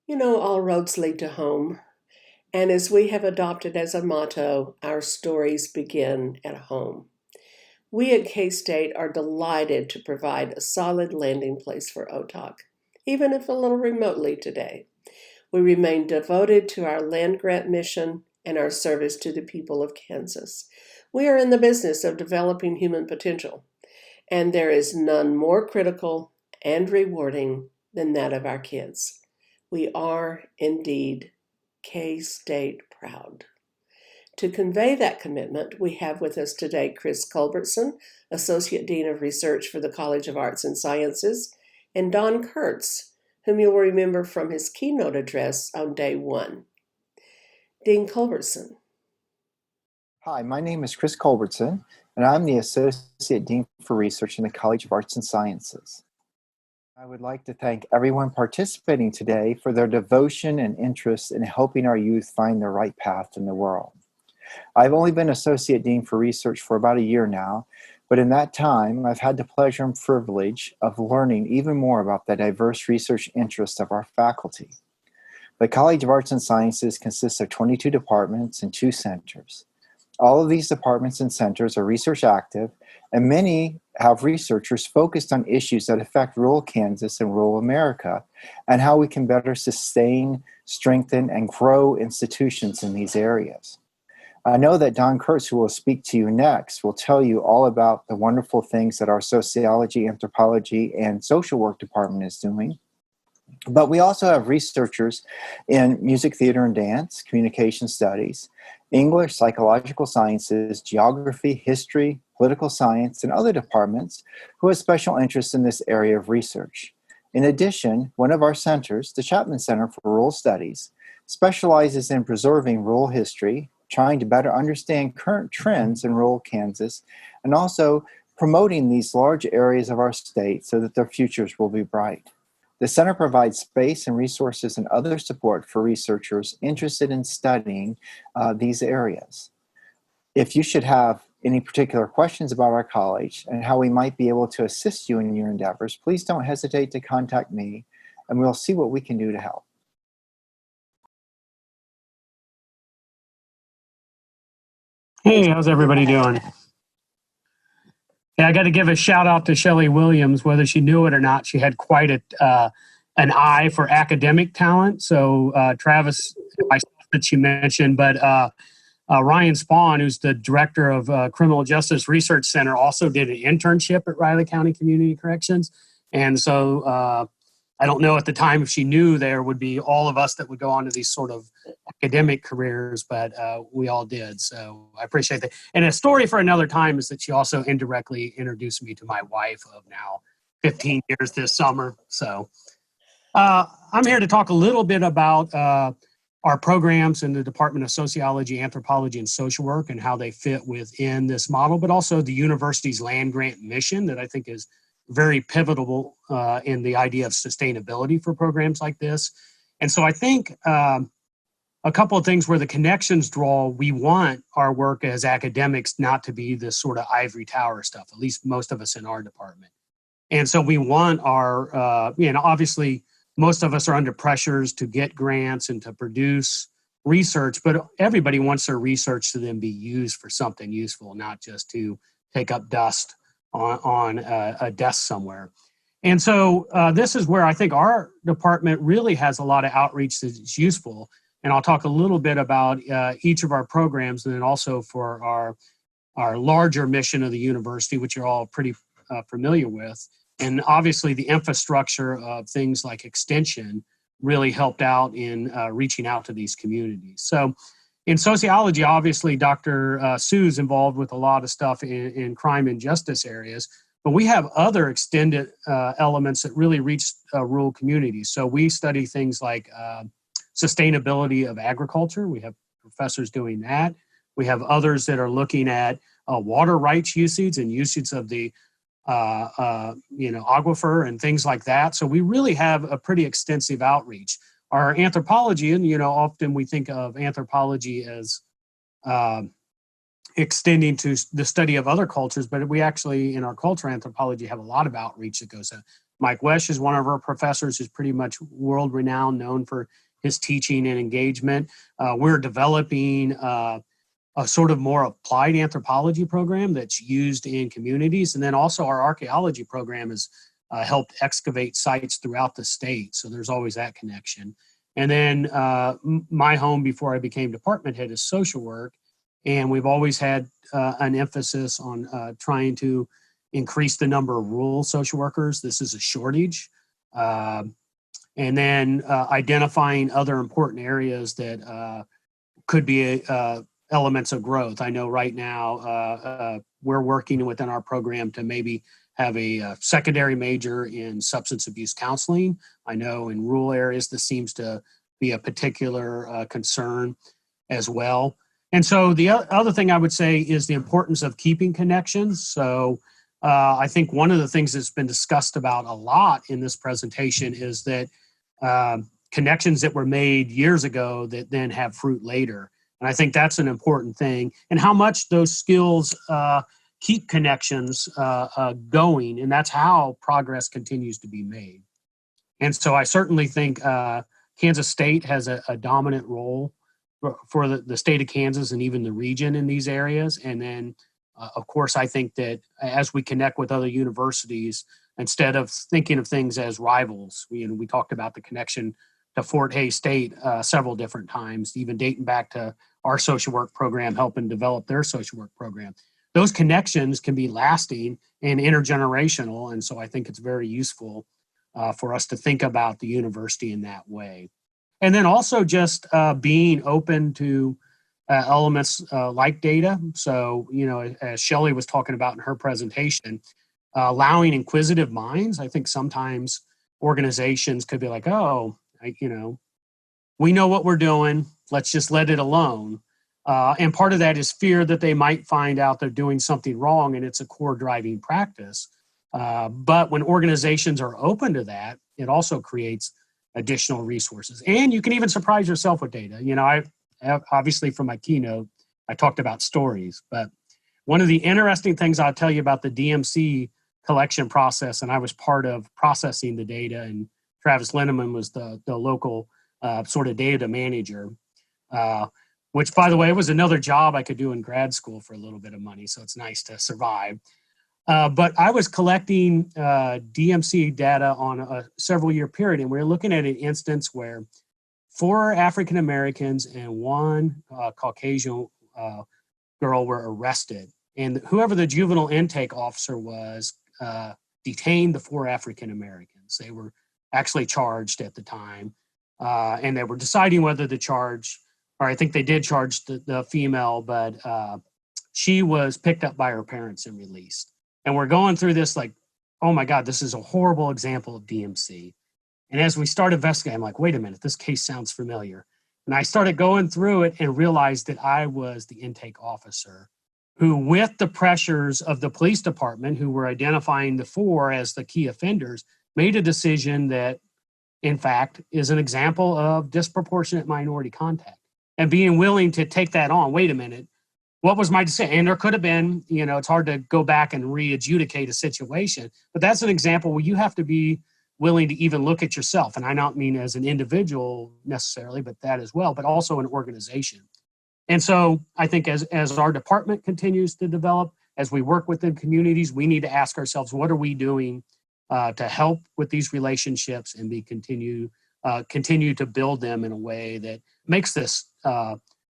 You know, all roads lead to home. And as we have adopted as a motto, our stories begin at home. We at K State are delighted to provide a solid landing place for OTOK, even if a little remotely today. We remain devoted to our land grant mission and our service to the people of Kansas. We are in the business of developing human potential, and there is none more critical and rewarding than that of our kids. We are indeed K-State proud. To convey that commitment, we have with us today Chris Culbertson, Associate Dean of Research for the College of Arts and Sciences, and Don Kurtz, whom you'll remember from his keynote address on day one. Dean Culbertson. Hi, my name is Chris Culbertson, and I'm the Associate Dean for Research in the College of Arts and Sciences. I would like to thank everyone participating today for their devotion and interest in helping our youth find their right path in the world. I've only been Associate Dean for Research for about a year now, but in that time, I've had the pleasure and privilege of learning even more about the diverse research interests of our faculty. The College of Arts and Sciences consists of 22 departments and 2 centers. All of these departments and centers are research active, and many have researchers focused on issues that affect rural Kansas and rural America, and how we can better sustain, strengthen, and grow institutions in these areas. I know that Don Kurtz, who will speak to you next, will tell you all about the wonderful things that our sociology, anthropology, and social work department is doing. But we also have researchers in music, theater, and dance, communication studies, English, psychological sciences, geography, history, political science, and other departments who have special interest in this area of research. In addition, one of our centers, the Chapman Center for Rural Studies, specializes in preserving rural history, trying to better understand current trends in rural Kansas, and also promoting these large areas of our state so that their futures will be bright. The center provides space and resources and other support for researchers interested in studying these areas. If you should have any particular questions about our college and how we might be able to assist you in your endeavors, please don't hesitate to contact me, and we'll see what we can do to help. Hey, how's everybody doing? Yeah, I got to give a shout out to Shelley Williams. Whether she knew it or not, she had quite an eye for academic talent. So Travis, myself that she mentioned, but Ryan Spawn, who's the director of Criminal Justice Research Center, also did an internship at Riley County Community Corrections. And so I don't know at the time if she knew there would be all of us that would go on to these sort of academic careers, but we all did. So I appreciate that. And a story for another time is that she also indirectly introduced me to my wife of now 15 years this summer. So I'm here to talk a little bit about our programs in the Department of Sociology, Anthropology, and Social Work and how they fit within this model, but also the university's land grant mission that I think is very pivotal in the idea of sustainability for programs like this. And so I think a couple of things where the connections draw, we want our work as academics not to be this sort of ivory tower stuff, at least most of us in our department. And so we want our, obviously most of us are under pressures to get grants and to produce research, but everybody wants their research to then be used for something useful, not just to take up dust on a desk somewhere. And so this is where I think our department really has a lot of outreach that's useful. And I'll talk a little bit about each of our programs and then also for our larger mission of the university, which you're all pretty familiar with. And obviously the infrastructure of things like extension really helped out in reaching out to these communities. So in sociology, obviously, Dr. Sue's involved with a lot of stuff in crime and justice areas, but we have other extended elements that really reach rural communities. So we study things like sustainability of agriculture. We have professors doing that. We have others that are looking at water rights usage and usage of the aquifer and things like that. So we really have a pretty extensive outreach. Our anthropology, and often we think of anthropology as extending to the study of other cultures, but we actually, in our cultural anthropology, have a lot of outreach that goes Mike Wesch is one of our professors who's pretty much world-renowned, known for his teaching and engagement. We're developing a sort of more applied anthropology program that's used in communities. And then also our archaeology program has helped excavate sites throughout the state. So there's always that connection. And then my home before I became department head is social work. And we've always had an emphasis on trying to increase the number of rural social workers. This is a shortage. And then identifying other important areas that could be elements of growth. I know right now we're working within our program to maybe have a secondary major in substance abuse counseling. I know in rural areas this seems to be a particular concern as well. And so the other thing I would say is the importance of keeping connections. So I think one of the things that's been discussed about a lot in this presentation is that connections that were made years ago that then have fruit later. And I think that's an important thing, and how much those skills keep connections going. And that's how progress continues to be made. And so I certainly think Kansas State has a dominant role for the state of Kansas and even the region in these areas. And then, of course, I think that as we connect with other universities, instead of thinking of things as rivals, we talked about the connection to Fort Hays State several different times, even dating back to our social work program, helping develop their social work program. Those connections can be lasting and intergenerational. And so I think it's very useful for us to think about the university in that way. And then also just being open to elements like data. So, as Shelley was talking about in her presentation, allowing inquisitive minds. I think sometimes organizations could be like, oh, we know what we're doing. Let's just let it alone. And part of that is fear that they might find out they're doing something wrong, and it's a core driving practice. But when organizations are open to that, it also creates additional resources. And you can even surprise yourself with data. I obviously from my keynote, I talked about stories, but one of the interesting things I'll tell you about the DMC collection process, and I was part of processing the data, and Travis Linneman was the local sort of data manager, which, by the way, was another job I could do in grad school for a little bit of money, so it's nice to survive. But I was collecting DMC data on a several-year period, and we were looking at an instance where 4 African Americans and 1 Caucasian girl were arrested. And whoever the juvenile intake officer was detained the 4 African Americans. They were actually charged at the time, and they were deciding whether to charge, or I think they did charge the female, but she was picked up by her parents and released. And we're going through this like, oh my God, this is a horrible example of DMC. And as we started investigating, I'm like, wait a minute, this case sounds familiar. And I started going through it and realized that I was the intake officer who, with the pressures of the police department, who were identifying the 4 as the key offenders, made a decision that, in fact, is an example of disproportionate minority contact. And being willing to take that on, wait a minute, what was my decision? And there could have been, it's hard to go back and re-adjudicate a situation, but that's an example where you have to be willing to even look at yourself. And I don't mean as an individual necessarily, but that as well, but also an organization. And so I think as our department continues to develop, as we work within communities, we need to ask ourselves, what are we doing to help with these relationships and continue to build them in a way that makes this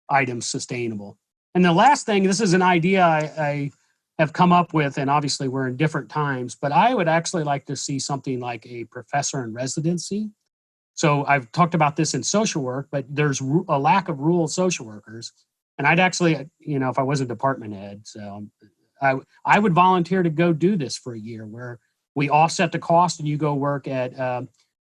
item sustainable. And the last thing, this is an idea I have come up with, and obviously we're in different times, but I would actually like to see something like a professor in residency. So I've talked about this in social work, but there's a lack of rural social workers. And I'd actually, if I was a department head, so I would volunteer to go do this for a year, where we offset the cost and you go work at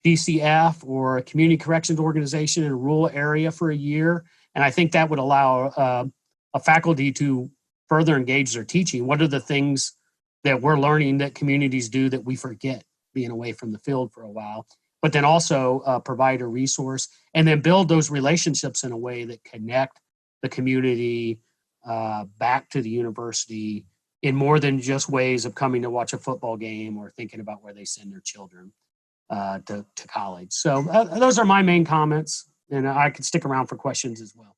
DCF or a community corrections organization in a rural area for a year. And I think that would allow a faculty to further engage their teaching. What are the things that we're learning that communities do that we forget, being away from the field for a while? But then also provide a resource and then build those relationships in a way that connect the community back to the university in more than just ways of coming to watch a football game or thinking about where they send their children to college. So those are my main comments, and I could stick around for questions as well.